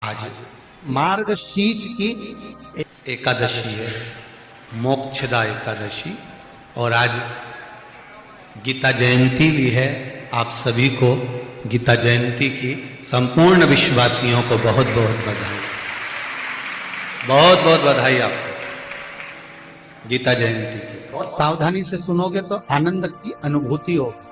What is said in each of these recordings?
आज मार्गशीर्ष की एकादशी है, मोक्षदा एकादशी, और आज गीता जयंती भी है। आप सभी को गीता जयंती की संपूर्ण विश्वासियों को बहुत बहुत बधाई, बहुत बहुत बधाई आपको गीता जयंती की। और सावधानी से सुनोगे तो आनंद की अनुभूति होगी।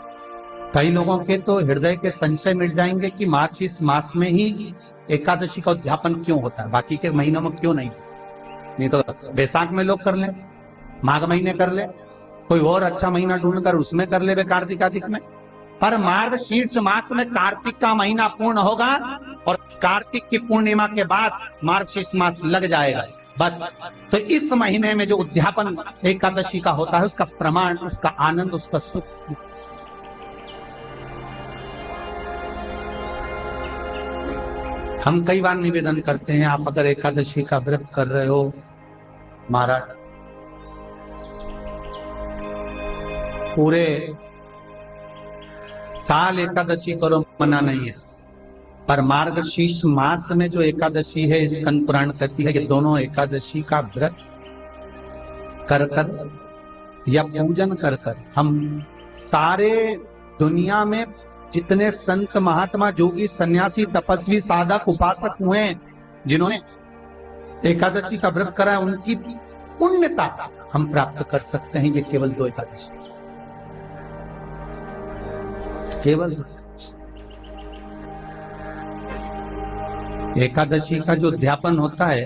कई लोगों के तो हृदय के संशय मिट जाएंगे कि मार्गशीर्ष मास में ही एकादशी का उद्यापन क्यों होता है, बाकी के महीनों में क्यों नहीं तो बैसाख में लोग कर ले, माघ महीने कर ले, कोई और अच्छा महीना ढूंढकर उसमें कर ले, कार्तिक आदिक में। पर मार्गशीर्ष मास में कार्तिक का महीना पूर्ण होगा और कार्तिक की पूर्णिमा के बाद मार्गशीर्ष मास लग जाएगा बस। तो इस महीने में जो उद्यापन एकादशी का होता है, उसका प्रमाण, उसका आनंद, उसका सुख हम कई बार निवेदन करते हैं, आप अगर एकादशी का व्रत कर रहे हो महाराज, पूरे साल एकादशी करो, मना नहीं है, पर मार्गशीर्ष मास में जो एकादशी है, स्कंद पुराण कहती है, ये दोनों एकादशी का व्रत कर कर या पूजन कर कर हम सारे दुनिया में जितने संत महात्मा जोगी सन्यासी तपस्वी साधक उपासक हुए, जिन्होंने एकादशी का व्रत करा, उनकी पुण्यता हम प्राप्त कर सकते हैं। ये केवल दो एकादशी, केवल एकादशी का जो उद्यापन होता है,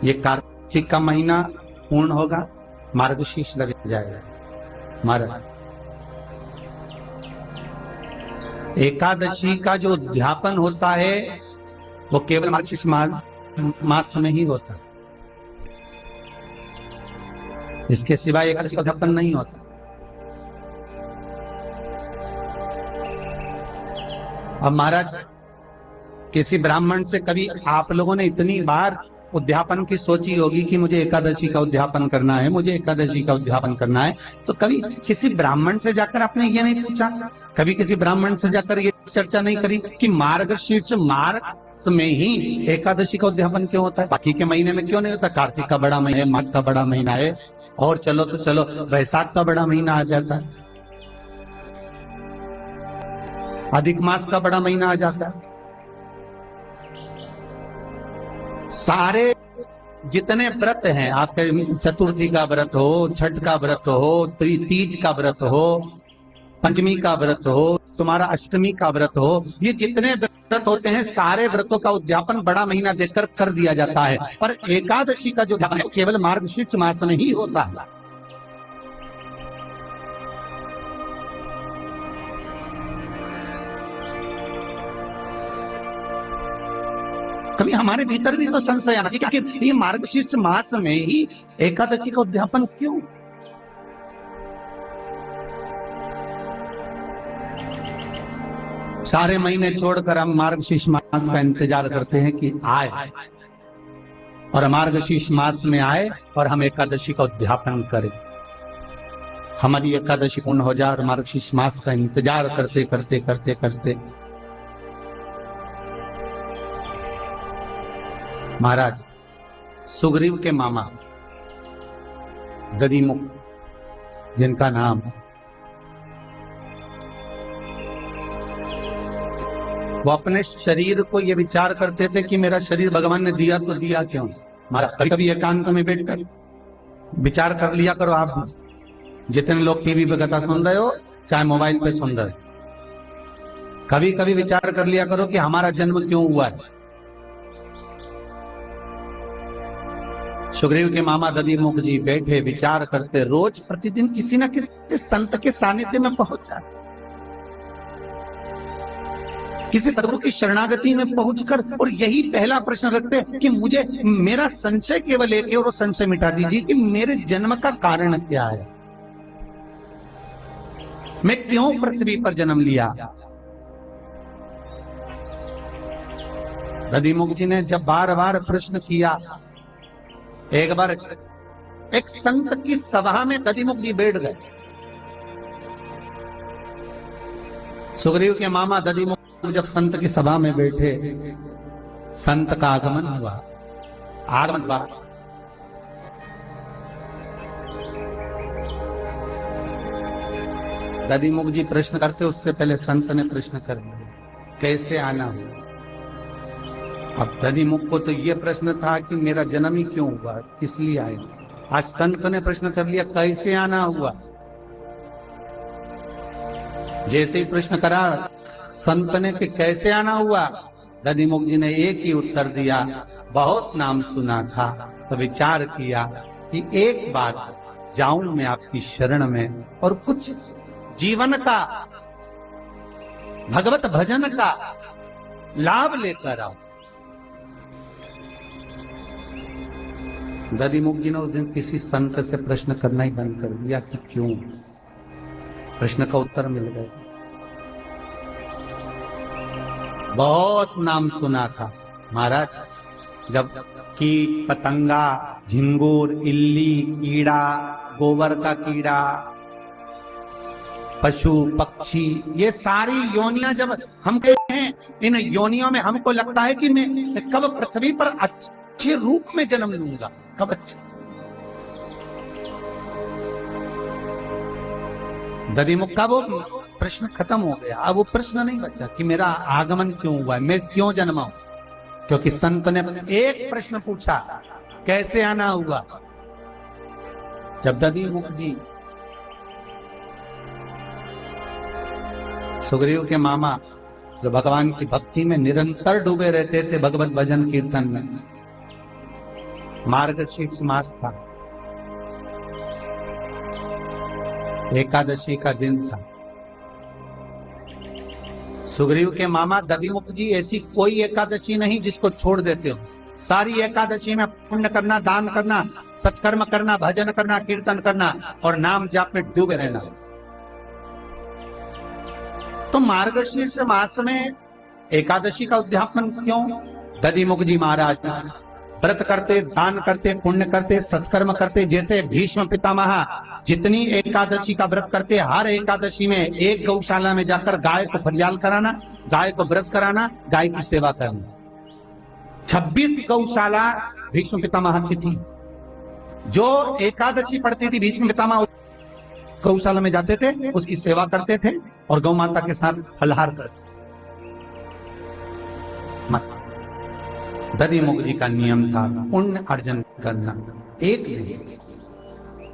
ये कार्तिक का महीना पूर्ण होगा, मार्गशीर्ष लग जाएगा महाराज। एकादशी का जो उद्यापन होता है वो केवल मार्गशीर्ष मास में ही होता है, इसके सिवाय एकादशी का उद्यापन नहीं होता। अब महाराज, किसी ब्राह्मण से कभी आप लोगों ने इतनी बार उद्यापन की सोची होगी कि मुझे एकादशी का उद्यापन करना है, मुझे एकादशी का उद्यापन करना है, तो कभी किसी ब्राह्मण से जाकर आपने ये नहीं पूछा, कभी किसी ब्राह्मण से जाकर ये चर्चा नहीं करी कि मार्गशीर्ष मास में ही एकादशी का उद्यापन क्यों होता है, बाकी के महीने में क्यों नहीं होता? कार्तिक का बड़ा महीना है, माघ का बड़ा महीना है, और चलो तो चलो वैशाख का बड़ा महीना आ जाता है, अधिक मास का बड़ा महीना आ जाता है। सारे जितने व्रत हैं आपके, चतुर्थी का व्रत हो, छठ का व्रत हो, तीज का व्रत हो, पंचमी का व्रत हो, तुम्हारा अष्टमी का व्रत हो, ये जितने व्रत होते हैं, सारे व्रतों का उद्यापन बड़ा महीना देखकर कर दिया जाता है। पर एकादशी का जो उद्यापन है केवल मार्गशीर्ष मास में ही होता है। कभी हमारे भीतर भी तो संशय आना चाहिए कि ये मार्गशीर्ष मास में ही एकादशी का उद्यापन क्यों? सारे महीने छोड़कर हम मार्गशीर्ष मास का इंतजार करते हैं कि आए, और मार्गशीर्ष मास में आए और हम एकादशी का उद्यापन करें, हमारी एकादशी पूर्ण हो जाए, और मार्गशीर्ष मास का इंतजार करते करते करते करते महाराज, सुग्रीव के मामा दधिमुख जिनका नाम है, वो अपने शरीर को ये विचार करते थे कि मेरा शरीर भगवान ने दिया तो दिया क्यों? महाराज, कभी कभी एकांत में बैठकर विचार कर लिया करो। आप जितने लोग टीवी पे कथा सुन रहे हो, चाहे मोबाइल पे सुन रहे हो, कभी कभी विचार कर लिया करो कि हमारा जन्म क्यों हुआ है। सुग्रीव के मामा दधिमुख जी बैठे विचार करते, रोज प्रतिदिन किसी न किसी संत के सानिध्य में पहुंच जाते, किसी सदगुरु की शरणागति में पहुंचकर, और यही पहला प्रश्न रखते कि मुझे, मेरा संशय केवल एक है, और वो संशय मिटा दीजिए कि मेरे जन्म का कारण क्या है, मैं क्यों पृथ्वी पर जन्म लिया। दधिमुख जी ने जब बार बार प्रश्न किया, एक बार एक संत की सभा में दधिमुख जी बैठ गए। सुग्रीव के मामा दधिमुख जब संत की सभा में बैठे, संत का आगमन हुआ, आगमन हुआ, दधिमुख जी प्रश्न करते, उससे पहले संत ने प्रश्न कर दिया, कैसे आना हुआ। अब दधिमुख को तो यह प्रश्न था कि मेरा जन्म ही क्यों हुआ, इसलिए आए। आज संत ने प्रश्न कर लिया, कैसे आना हुआ। जैसे ही प्रश्न करा संत ने कि कैसे आना हुआ, दधिमुख जी ने एक ही उत्तर दिया, बहुत नाम सुना था तो विचार किया कि एक बार जाऊं मैं आपकी शरण में और कुछ जीवन का, भगवत भजन का लाभ लेकर आऊं। दधिमुख जी ने उस दिन किसी संत से प्रश्न करना ही बंद कर दिया कि क्यों। प्रश्न का उत्तर मिल गया। बहुत नाम सुना था महाराज, जब कीट पतंगा, झिंगुर, इल्ली, कीड़ा, गोबर का कीड़ा, पशु पक्षी, ये सारी योनियां जब हम कहते हैं, इन योनियों में हमको लगता है कि मैं कब पृथ्वी पर अच्छे रूप में जन्म लूंगा, कब अच्छा। दधिमुख का वो प्रश्न खत्म हो गया। अब वो प्रश्न नहीं बचा कि मेरा आगमन क्यों हुआ है, मैं क्यों जन्मा हूं, क्योंकि संत ने एक प्रश्न पूछा, कैसे आना हुआ। जब दधिमुख जी सुग्रीव के मामा, जो भगवान की भक्ति में निरंतर डूबे रहते थे, भगवत भजन कीर्तन में, मार्गशीर्ष मास था, एकादशी का दिन था। सुग्रीव के मामा दधिमुख जी ऐसी कोई एकादशी नहीं जिसको छोड़ देते हो, सारी एकादशी में पुण्य करना, दान करना, सत्कर्म करना, भजन करना, कीर्तन करना और नाम जाप में डूबे रहना। तो मार्गशीर्ष मास में एकादशी का उद्यापन क्यों? दधिमुख जी महाराज व्रत करते, दान करते, पुण्य करते, सत्कर्म करते। जैसे भीष्म पितामह जितनी एकादशी का व्रत करते, हर एकादशी में एक गौशाला में जाकर गाय को फरियाल कराना, गाय को व्रत कराना, गाय की सेवा करना। 26 गौशाला भीष्म पितामह की थी। जो एकादशी पढ़ती थी भीष्म पितामह गौशाला में जाते थे, उसकी सेवा करते थे और गौ माता के साथ फलहार करते। दधिमुख जी का नियम था पुण्य अर्जन करना। एक दिन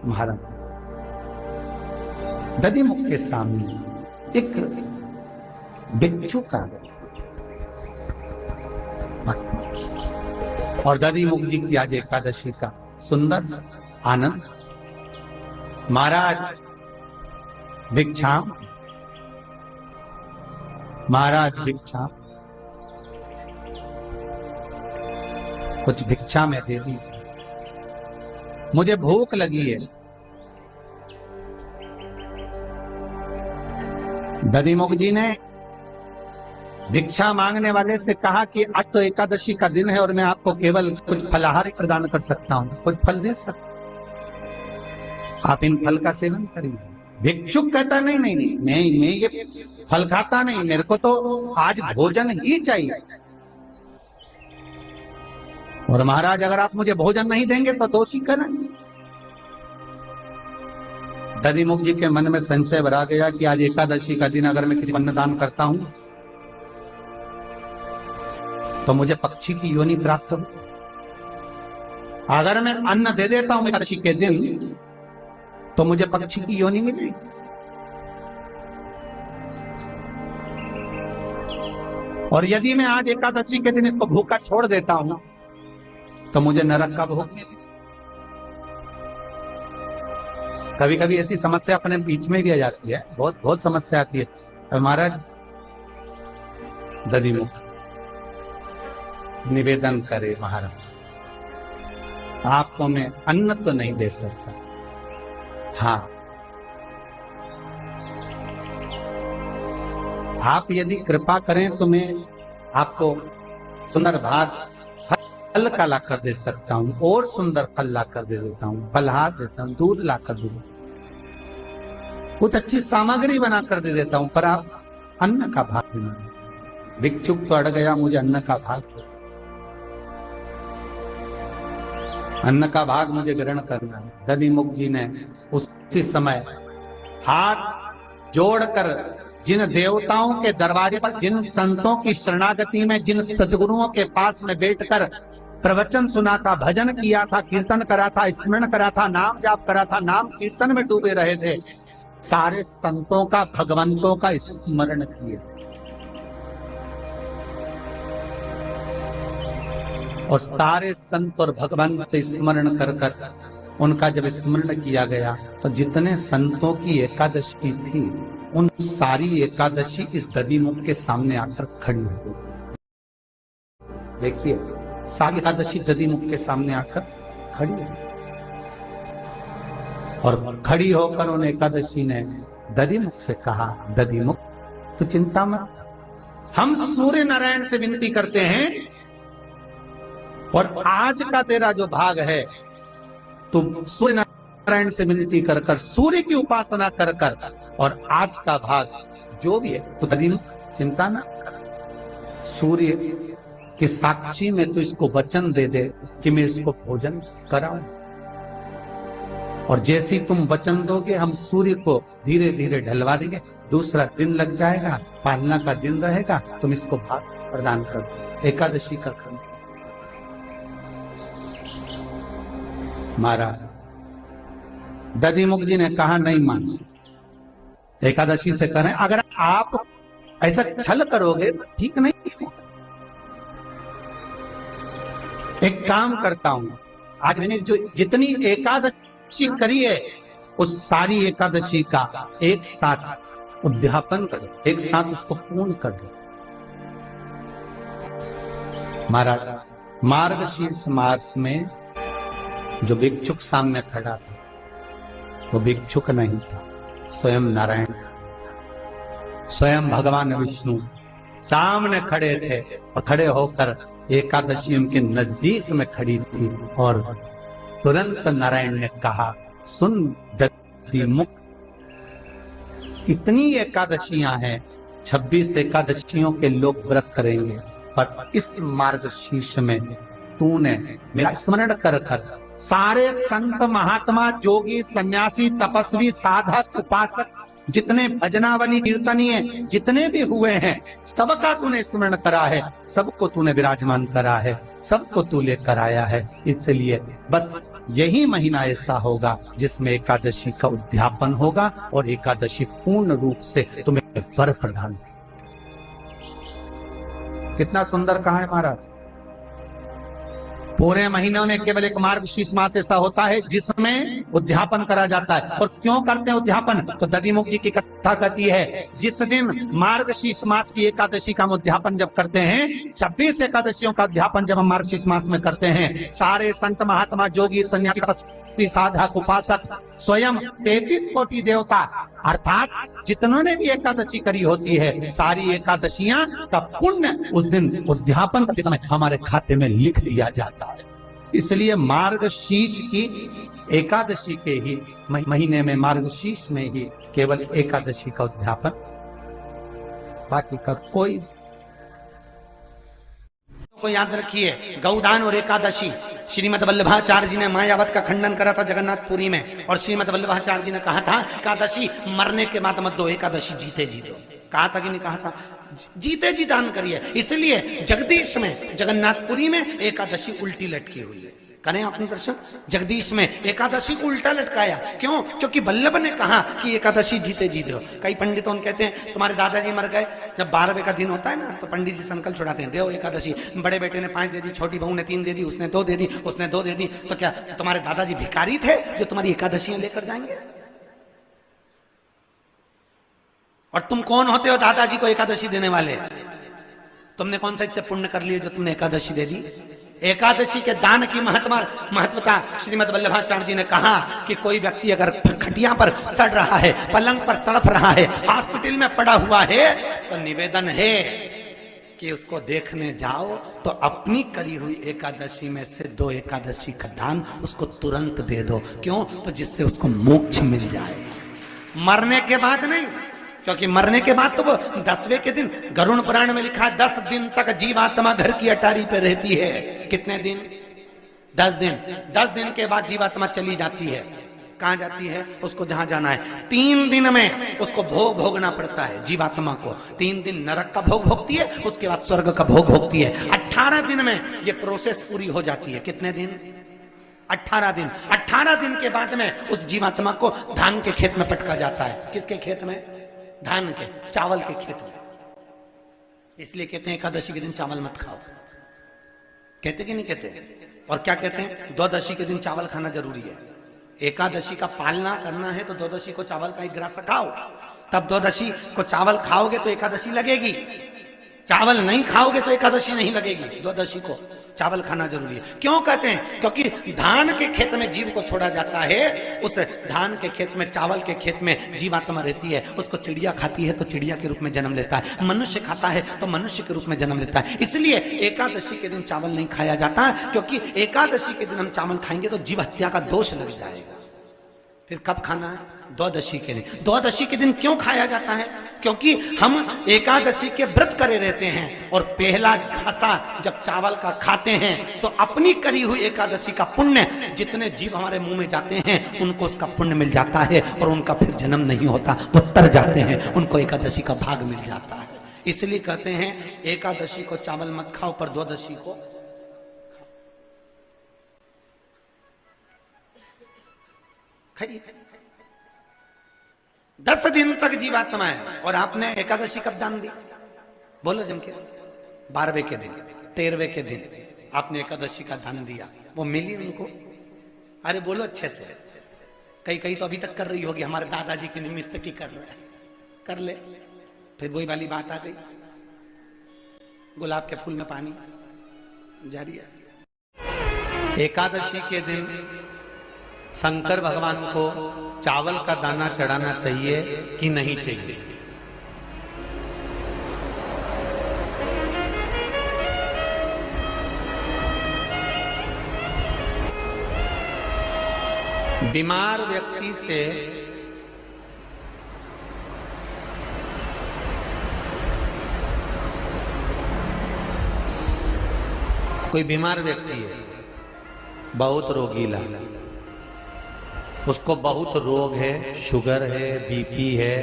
महाराज दधिमुख के सामने एक बिच्छू का, और दधिमुख जी की आज एकादशी का सुंदर आनंद। महाराज भिक्षा, महाराज भिक्षा, कुछ भिक्षा में दे दीजिए, मुझे भूख लगी है। दधिमुख जी ने भिक्षा मांगने वाले से कहा कि आज तो एकादशी का दिन है और मैं आपको केवल कुछ फलाहार प्रदान कर सकता हूं, कुछ फल दे सकता, आप इन फल का सेवन करिए। भिक्षुक कहता नहीं नहीं नहीं, मैं ये फल खाता नहीं, मेरे को तो आज भोजन ही चाहिए। और महाराज अगर आप मुझे भोजन नहीं देंगे तो दोषी करेंगे। दधिमुख जी के मन में संशय भरा गया कि आज एकादशी का दिन अगर मैं किसी को अन्नदान करता हूं तो मुझे पक्षी की योनि प्राप्त हो। अगर मैं अन्न दे देता हूं एकादशी के दिन तो मुझे पक्षी की योनि मिलेगी। और यदि मैं आज एकादशी के दिन इसको भूखा छोड़ देता हूं तो मुझे नरक का भोग मिलेगा। कभी कभी ऐसी समस्या अपने बीच में भी आ जाती है, बहुत बहुत समस्या आती है। महाराज दधिमुख निवेदन करे, महाराज आपको मैं अन्न तो नहीं दे सकता, हाँ आप यदि कृपा करें तो मैं आपको सुंदर भात फल का ला कर दे सकता हूँ, और सुंदर फल ला कर दे देता हूँ, फलहार देता हूँ, दूध ला कर दे देता हूँ, कुछ अच्छी सामग्री बना कर दे देता हूँ, पर आप अन्न का भाग देना। भिक्षुक तो अड़ गया, मुझे अन्न का भाग, अन्न का भाग मुझे ग्रहण करना है। दधिमुख जी ने उसी समय हाथ जोड़कर जिन देवताओं के दरवाजे पर, जिन संतों की शरणागति में, जिन सदगुरुओं के पास में बैठकर प्रवचन सुना था, भजन किया था, कीर्तन करा था, स्मरण करा था, नाम जाप करा था, नाम कीर्तन में डूबे रहे थे, सारे संतों का, भगवंतों का स्मरण किया और सारे संत और भगवंत स्मरण कर कर उनका जब स्मरण किया गया तो जितने संतों की एकादशी थी उन सारी एकादशी इस दधिमुख के सामने आकर खड़ी हो गई। देखिए, सारी एकादशी दधिमुख के सामने आकर खड़ी हो गई और खड़ी होकर उन एकादशी ने दधिमुख से कहा, दधिमुख तो चिंता मत, हम सूर्य नारायण से विनती करते हैं और आज का तेरा जो भाग है तुम सूर्य नारायण से विनती कर कर, सूर्य की उपासना कर कर, और आज का भाग जो भी है तो दधिमुख चिंता ना कर, सूर्य की साक्षी में तो इसको वचन दे दे कि मैं इसको भोजन कराऊं, और जैसी तुम वचन दोगे हम सूर्य को धीरे धीरे ढलवा देंगे, दूसरा दिन लग जाएगा, पालना का दिन रहेगा, तुम इसको भाग प्रदान कर दो, एकादशी का क्रम। महाराज दधिमुख जी ने कहा नहीं मान, एकादशी से करें, अगर आप ऐसा छल करोगे तो ठीक नहीं हो। एक काम करता हूं, आज मैंने जो जितनी एकादशी करी है उस सारी एकादशी का एक साथ उद्यापन कर दो, एक साथ उसको पूर्ण कर दो। महाराज मार्गशीर्ष मास में जो भिक्षुक सामने खड़ा था वो भिक्षुक नहीं था, स्वयं नारायण, स्वयं भगवान विष्णु सामने खड़े थे और खड़े होकर एकादशी उनके नजदीक में खड़ी थी और तुरंत नारायण ने कहा, सुन दधिमुख, इतनी एकादशियां हैं, 26 एकादशियों के लोग व्रत करेंगे, पर इस मार्गशीर्ष में तूने मेरा स्मरण कर कर सारे संत महात्मा जोगी सन्यासी तपस्वी साधक उपासक जितने भजनावली कीर्तनीय जितने भी हुए हैं सबका तूने स्मरण करा है, सबको तूने विराजमान करा है, सबको तू लेकर आया है, इसलिए बस यही महीना ऐसा होगा जिसमें एकादशी का उद्यापन होगा और एकादशी पूर्ण रूप से तुम्हें वर प्रदान। कितना सुंदर कहा है महाराज। पूरे महीनों में केवल एक मार्गशीर्ष मास ऐसा होता है जिसमें उद्यापन करा जाता है। और क्यों करते हैं उद्यापन? तो दधिमुख जी की कथा कहती है, जिस दिन मार्गशीर्ष मास की एकादशी का हम उद्यापन जब करते हैं, 26 एकादशियों का उद्यापन जब हम मार्गशीर्ष मास में करते हैं, सारे संत महात्मा जोगी सन्यासी साधक उपासक स्वयं 33 कोटि देवता अर्थात जितनों ने भी एकादशी करी होती है, सारी एकादशियां का पुण्य उस दिन उद्यापन के समय हमारे खाते में लिख दिया जाता है। इसलिए मार्गशीर्ष की एकादशी के ही महीने में, मार्गशीर्ष में ही केवल एकादशी का उद्यापन, बाकी का कोई। को याद रखिए, गौदान और एकादशी, श्रीमद वल्लभाचार्य जी ने मायावत का खंडन करा था जगन्नाथपुरी में, और श्रीमद वल्लभाचार्य जी ने कहा था एकादशी मरने के बाद मत दो, एकादशी जीते जी दो। कहा था कि नहीं कहा था? जीते जी दान करिए। इसलिए जगदीश में, जगन्नाथपुरी में एकादशी उल्टी लटकी हुई है। करें आपने दर्शन, जगदीश में एकादशी को उल्टा लटकाया। क्यों? क्योंकि वल्लभ ने कहा कि एकादशी जीते जी दो। कई पंडितों कहते हैं तुम्हारे दादाजी मर गए, जब 12वें का दिन होता है ना तो पंडित जी संकल्प छुड़ाते हैं, दो एकादशी, बड़े बेटे ने 5 दे दी, छोटी बहू ने 3 दे दी, उसने 2 दे दी, उसने 2 दे दी, तो क्या तुम्हारे दादाजी भिखारी थे जो तुम्हारी एकादशियां लेकर जाएंगे? और तुम कौन होते हो दादाजी को एकादशी देने वाले? तुमने कौन सा इतने पुण्य कर लिए जो तुमने एकादशी दे दी? एकादशी के दान की महत्वता श्रीमद वल्लभाचार्य जी ने कहा कि कोई व्यक्ति अगर खटिया पर सड़ रहा है, पलंग पर तड़प रहा है, हॉस्पिटल में पड़ा हुआ है, तो निवेदन है कि उसको देखने जाओ तो अपनी करी हुई एकादशी में से 2 एकादशी का दान उसको तुरंत दे दो। क्यों? तो जिससे उसको मोक्ष मिल जाए, मरने के बाद नहीं। क्योंकि मरने के बाद तो वो 10वें के दिन, गरुड़ पुराण में लिखा है 10 दिन तक जीवात्मा घर की अटारी पे रहती है। कितने दिन? 10 दिन। 10 दिन के बाद जीवात्मा चली जाती है। कहां जाती है? उसको जहां जाना है। 3 दिन में उसको भोग भोगना पड़ता है जीवात्मा को। 3 दिन नरक का भोग भोगती है, उसके बाद स्वर्ग का भोग भोगती है। 18 दिन में ये प्रोसेस पूरी हो जाती है। कितने दिन? 18 दिन। 18 दिन के बाद में उस जीवात्मा को धान के खेत में पटका जाता है। किसके खेत में? धान के, चावल के खेत में। इसलिए कहते हैं एकादशी के दिन चावल मत खाओ। कहते कि नहीं कहते? और क्या कहते हैं? द्वादशी के दिन चावल खाना जरूरी है। एकादशी का पालना करना है तो द्वादशी को चावल का 1 ग्रास खाओ, तब द्वादशी को चावल खाओगे तो एकादशी लगेगी। चावल नहीं खाओगे तो एकादशी नहीं लगेगी। द्वादशी को चावल खाना जरूरी है। क्यों कहते हैं? क्योंकि धान के खेत में जीव को छोड़ा जाता है, उस धान के खेत में, चावल के खेत में जीवात्मा रहती है। उसको चिड़िया खाती है तो चिड़िया के रूप में जन्म लेता है, मनुष्य खाता है तो मनुष्य के रूप में जन्म लेता है। इसलिए एकादशी के दिन चावल नहीं खाया जाता, क्योंकि एकादशी के दिन हम चावल खाएंगे तो जीव हत्या का दोष लग जाएगा। फिर कब खाना है? द्वादशी के दिन। द्वादशी के दिन क्यों खाया जाता है? क्योंकि हम एकादशी के व्रत करे रहते हैं और पहला घासा जब चावल का खाते हैं तो अपनी करी हुई एकादशी का पुण्य, जितने जीव हमारे मुंह में जाते हैं उनको उसका पुण्य मिल जाता है और उनका फिर जन्म नहीं होता, वो तर जाते हैं, उनको एकादशी का भाग मिल जाता है। इसलिए कहते हैं एकादशी को चावल मत खाओ, पर द्वादशी को खाइए। 10 दिन तक जीवात्मा है। और आपने एकादशी कब दान दी? बोलो जम के। 12वें के दिन, 13वें के दिन आपने एकादशी का दान दिया, वो मिली उनको? अरे बोलो अच्छे से। कई तो अभी तक कर रही होगी, हमारे दादाजी के निमित्त की कर रहे हैं, कर ले। फिर वही वाली बात आ गई, गुलाब के फूल में पानी जारी है। एकादशी के दिन शंकर भगवान को चावल का दाना चढ़ाना चाहिए कि नहीं चाहिए? बीमार व्यक्ति से कोई बीमार व्यक्ति है, बहुत रोगीला, उसको बहुत रोग है, शुगर है, बीपी है,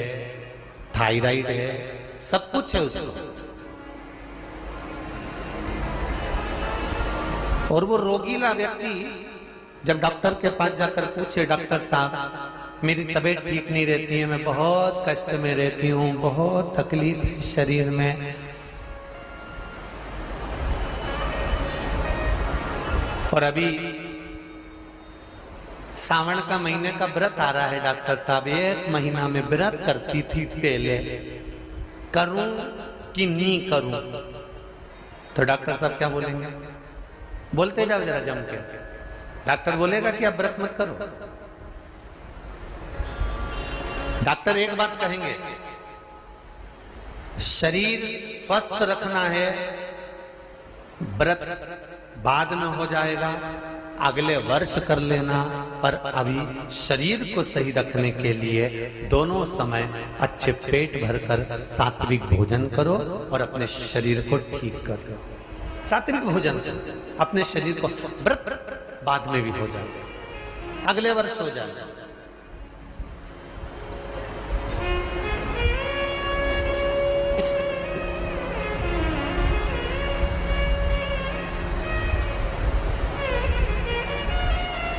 थायराइड है, सब कुछ है उसको, और वो रोगीला व्यक्ति जब डॉक्टर के पास जाकर पूछे, डॉक्टर साहब मेरी तबीयत ठीक नहीं रहती है, मैं बहुत कष्ट में रहती हूँ, बहुत तकलीफ है शरीर में, और अभी सावन का महीने का व्रत आ रहा है डॉक्टर साहब, 1 महीना में व्रत करती थी पहले, करूं कि नहीं करूं? तो डॉक्टर साहब क्या बोलेंगे? बोलते जाओ जरा जम के। डॉक्टर बोलेगा कि आप व्रत मत करो। डॉक्टर एक बात कहेंगे, शरीर स्वस्थ रखना है, व्रत बाद में हो जाएगा, अगले वर्ष कर लेना, पर अभी शरीर को सही रखने के लिए दोनों समय अच्छे पेट भरकर सात्विक भोजन करो और अपने शरीर को ठीक करो। सात्विक भोजन अपने शरीर को, व्रत बाद में भी हो जाए, अगले वर्ष हो जाए।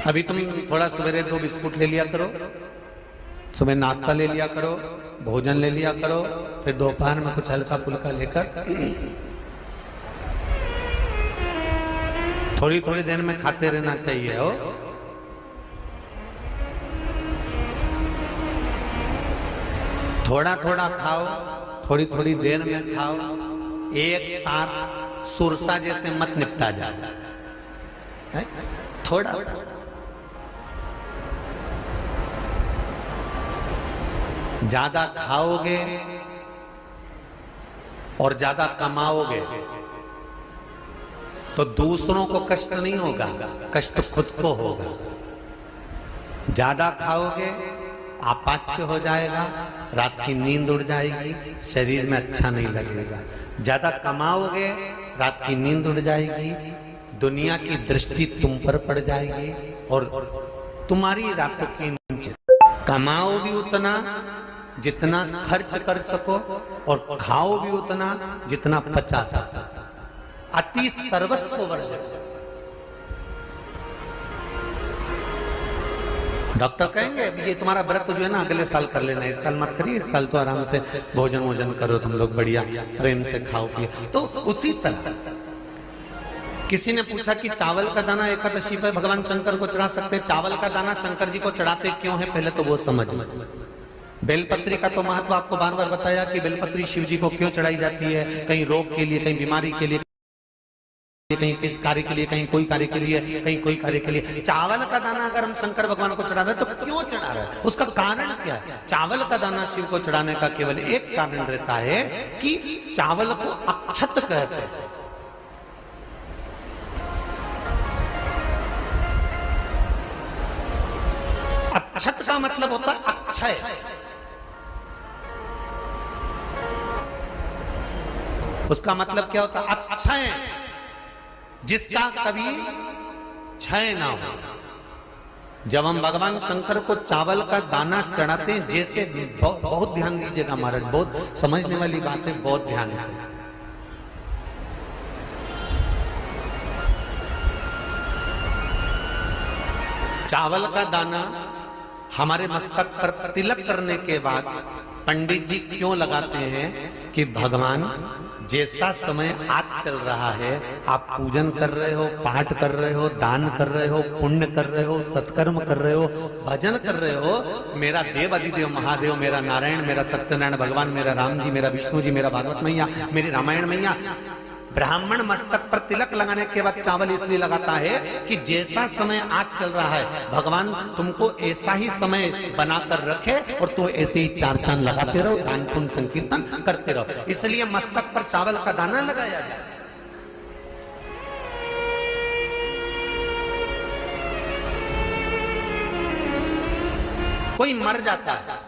अभी तुम थोड़ा सवेरे 2 बिस्कुट ले लिया करो, सुबह नाश्ता ले लिया करो, भोजन ले लिया करो, फिर दोपहर में कुछ हल्का फुल्का लेकर थोड़ी थोड़ी देर में खाते रहना चाहिए हो। थोड़ा थोड़ा खाओ, थोड़ी थोड़ी देर में खाओ, एक साथ सुरसा जैसे मत निपटा जाए, थोड़ा ज्यादा खाओगे और ज्यादा कमाओगे तो दूसरों को कष्ट नहीं होगा, कष्ट खुद को होगा। ज्यादा खाओगे आपाच्य हो जाएगा रात की नींद उड़ जाएगी, शरीर में अच्छा नहीं लगेगा। ज्यादा कमाओगे, रात की नींद उड़ जाएगी, दुनिया की दृष्टि तुम पर पड़ जाएगी और तुम्हारी रातों की नींद। कमाओ भी उतना जितना खर्च कर सको और खाओ भी उतना जितना पचा सको। अति सर्वस्व वर्जक। डॉक्टर कहेंगे ये तुम्हारा व्रत जो है ना अगले साल कर लेना, इस साल मत करिए, इस साल तो आराम से भोजन वोजन करो तुम लोग, बढ़िया प्रेम से खाओ पिए। तो उसी तरह किसी ने पूछा कि चावल का दाना एकादशी पर भगवान शंकर को चढ़ा सकते हैं? चावल का दाना शंकर जी को चढ़ाते क्यों है, पहले तो वो समझ। बेलपत्री का तो महत्व आपको बार बार बताया कि बेलपत्री शिव जी को क्यों चढ़ाई जाती है, कहीं रोग के लिए, कहीं बीमारी के लिए, कहीं किस कार्य के लिए, कहीं कोई कार्य के लिए, कहीं कोई कार्य के लिए। चावल का दाना अगर हम शंकर भगवान को चढ़ा रहे हैं तो क्यों चढ़ा रहे हैं, उसका कारण क्या है? चावल का दाना शिव को चढ़ाने का केवल एक कारण रहता है कि चावल को अक्षत कहते हैं। अक्षत का मतलब होता है अक्षय। उसका मतलब क्या होता है? अक्षय, जिसका कभी क्षय ना हो। जब हम भगवान शंकर को चावल का दाना चढ़ाते हैं, जैसे बहुत ध्यान दीजिएगा महाराज, बहुत समझने वाली बात है, बहुत ध्यान से। चावल का दाना हमारे मस्तक पर तिलक करने के बाद पंडित जी क्यों लगाते हैं कि भगवान जैसा समय आज चल रहा है, आप पूजन कर रहे हो, पाठ कर रहे हो, दान कर रहे हो, पुण्य कर रहे हो, सत्कर्म कर रहे हो, भजन कर रहे हो, मेरा देव अधिदेव महादेव, मेरा नारायण, मेरा सत्यनारायण भगवान, मेरा राम जी, मेरा विष्णु जी, मेरा भागवत मैया, मेरी रामायण मैया। ब्राह्मण मस्तक पर तिलक लगाने के बाद चावल इसलिए लगाता है कि जैसा समय आज चल रहा है, भगवान तुमको ऐसा ही समय बनाकर रखे और तुम ऐसे ही चार चांद लगाते रहो, दान पुण्य संकीर्तन करते रहो। इसलिए मस्तक पर चावल का दाना लगाया जाए। कोई मर जाता है,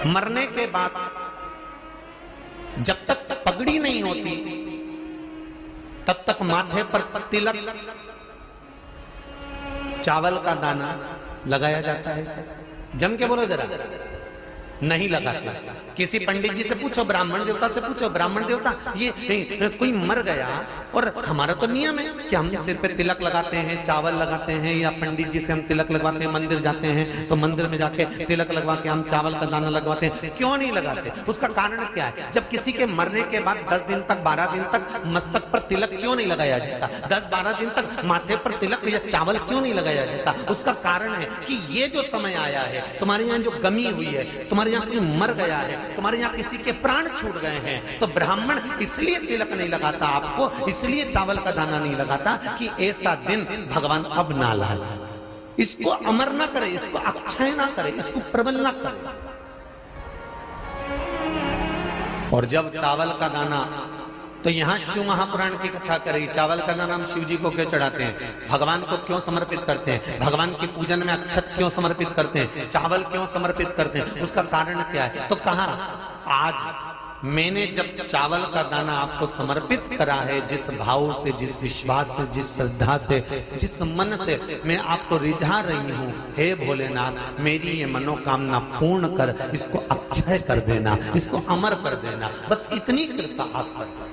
मरने के बाद जब तक पगड़ी नहीं होती तब तक माथे पर तिलक, चावल का दाना लगाया जाता है। जम के बोलो जरा, नहीं लगाते। किसी पंडित जी से पूछो, ब्राह्मण देवता से पूछो, ब्राह्मण देवता ये कोई मर गया और हमारा तो नियम है कि हम सिर पे तिलक लगाते हैं, चावल लगाते हैं, या पंडित जी से हम तिलक लगवाते हैं, मंदिर जाते हैं तो मंदिर में जाके तिलक लगवा के हम चावल का दाना लगवाते हैं। क्यों नहीं लगाते? उसका कारण क्या है? जब किसी के मरने के बाद 10 दिन तक, 12 दिन तक मस्तक पर तिलक क्यों नहीं लगाया जाता? 10-12 दिन तक माथे पर तिलक या चावल क्यों नहीं लगाया जाता? उसका कारण है कि ये जो समय आया है, तुम्हारे यहाँ जो गमी हुई है, तुम्हारे यहाँ कोई मर गया है, तुम्हारे यहाँ किसी के प्राण छूट गए हैं, तो ब्राह्मण इसलिए तिलक नहीं लगाता आपको, इसलिए चावल का दाना नहीं लगाता कि ऐसा दिन भगवान अब ना लाए, इसको अमर ना करे, इसको अक्षय ना करे, इसको प्रबल ना करे। और जब चावल का दाना, तो यहां शिव महापुराण की कथा करी, चावल का दाना हम शिव जी को क्यों चढ़ाते हैं, भगवान को क्यों समर्पित करते हैं, भगवान की पूजन में अक्षत क्यों समर्पित करते हैं, चावल क्यों समर्पित करते हैं, उसका कारण क्या है? तो कहा आज मैंने जब चावल का दाना आपको समर्पित करा है, जिस भाव से, जिस विश्वास से, जिस श्रद्धा से, जिस मन से मैं आपको रिझा रही हूं, हे भोलेनाथ मेरी ये मनोकामना पूर्ण कर, इसको अक्षय कर देना, इसको अमर कर देना, बस इतनी कृपा आप कर।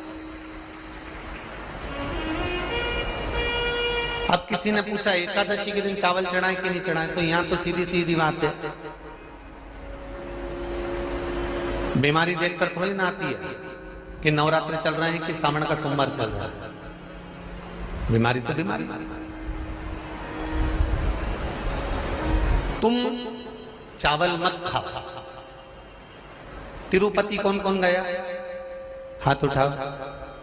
अब किसी ने पूछा एकादशी के दिन चावल चढ़ाए कि नहीं चढ़ाए, तो यहां तो सीधी सीधी बात है, बीमारी देखकर थोड़ी ना आती है कि नवरात्र चल रहे हैं कि सावन का सोमवार चल रहा है। बीमारी तो बीमारी। तुम चावल मत खाओ। तिरुपति कौन कौन गया? हाथ उठाओ।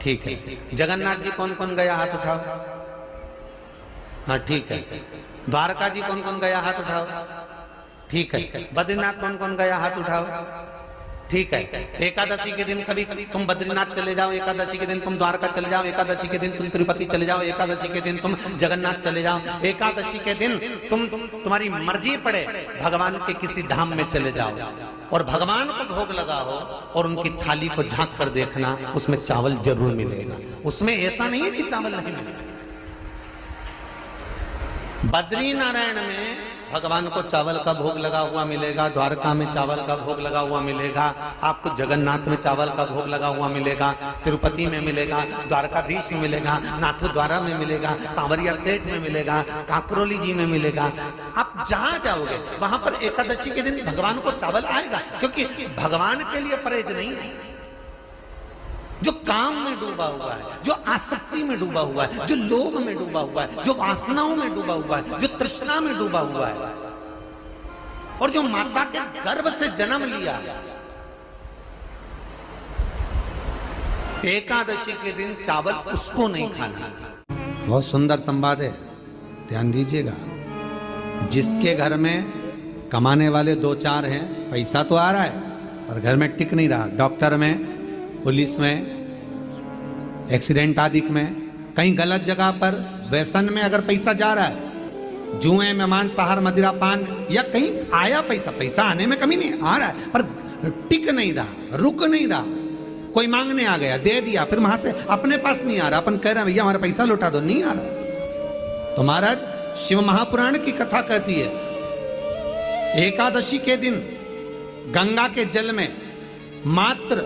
ठीक है। जगन्नाथ जी कौन कौन गया? हाथ उठाओ। हाँ ठीक है। द्वारका जी कौन कौन गया? हाथ उठाओ। ठीक है। बद्रीनाथ कौन कौन गया? हाथ उठाओ। ठीक है, एकादशी के दिन कभी तुम बद्रीनाथ चले जाओ, एकादशी के दिन तुम द्वारका चले जाओ, एकादशी के दिन तुम तिरुपति चले जाओ, एकादशी के दिन तुम जगन्नाथ चले जाओ, एकादशी के दिन तुम्हारी मर्जी पड़े भगवान के किसी धाम में चले जाओ और भगवान को भोग लगाओ और उनकी थाली को झांक कर देखना, उसमें चावल जरूर मिलेगा। उसमें ऐसा नहीं है कि चावल नहीं मिलेगा। बद्री नारायण में भगवान को चावल का भोग लगा हुआ मिलेगा, द्वारका में चावल का भोग लगा हुआ मिलेगा, आपको जगन्नाथ में चावल का भोग लगा हुआ मिलेगा, तिरुपति में मिलेगा, द्वारकाधीश में मिलेगा, नाथद्वारा में मिलेगा, सांवरिया सेठ में मिलेगा, काकरोली जी में मिलेगा। आप जहां जाओगे वहां पर एकादशी के दिन भगवान को चावल आएगा, क्योंकि भगवान के लिए परहेज नहीं है। जो काम में डूबा हुआ है, जो आसक्ति में डूबा हुआ है, जो लोभ में डूबा हुआ है, जो वासनाओं में डूबा हुआ है, जो तृष्णा में डूबा हुआ है और जो माता के गर्भ से जन्म लिया, एकादशी के दिन चावल उसको नहीं खाना। बहुत सुंदर संवाद है, ध्यान दीजिएगा। जिसके घर में कमाने वाले 2-4 हैं, पैसा तो आ रहा है पर घर में टिक नहीं रहा, डॉक्टर में, पुलिस में, एक्सीडेंट आदि में, कहीं गलत जगह पर व्यसन में अगर पैसा जा रहा है, जुए में, मांसाहार, मदिरा पान, या कहीं आया पैसा आने में कमी नहीं, आ रहा है पर टिक नहीं रहा, रुक नहीं रहा। कोई मांगने आ गया, दे दिया, फिर वहां से अपने पास नहीं आ रहा, अपन कह रहे हैं भैया हमारा पैसा लौटा दो, नहीं आ रहा। तो महाराज शिव महापुराण की कथा कहती है, एकादशी के दिन गंगा के जल में मात्र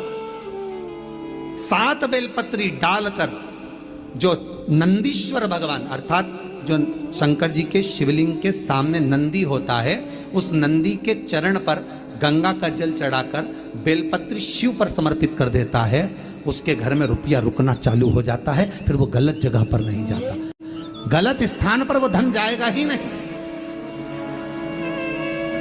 7 बेलपत्री डालकर जो नंदीश्वर भगवान अर्थात जो शंकर जी के शिवलिंग के सामने नंदी होता है, उस नंदी के चरण पर गंगा का जल चढ़ाकर बेलपत्री शिव पर समर्पित कर देता है, उसके घर में रुपया रुकना चालू हो जाता है, फिर वो गलत जगह पर नहीं जाता, गलत स्थान पर वो धन जाएगा ही नहीं।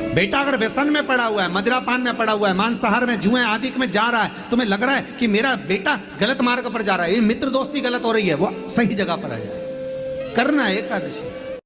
बेटा अगर व्यसन में पड़ा हुआ है, मदिरा पान में पड़ा हुआ है, मांसाहार में, जुए आदि में जा रहा है, तुम्हें लग रहा है कि मेरा बेटा गलत मार्ग पर जा रहा है, ये मित्र दोस्ती गलत हो रही है, वो सही जगह पर आ जाए। करना है एकादशी।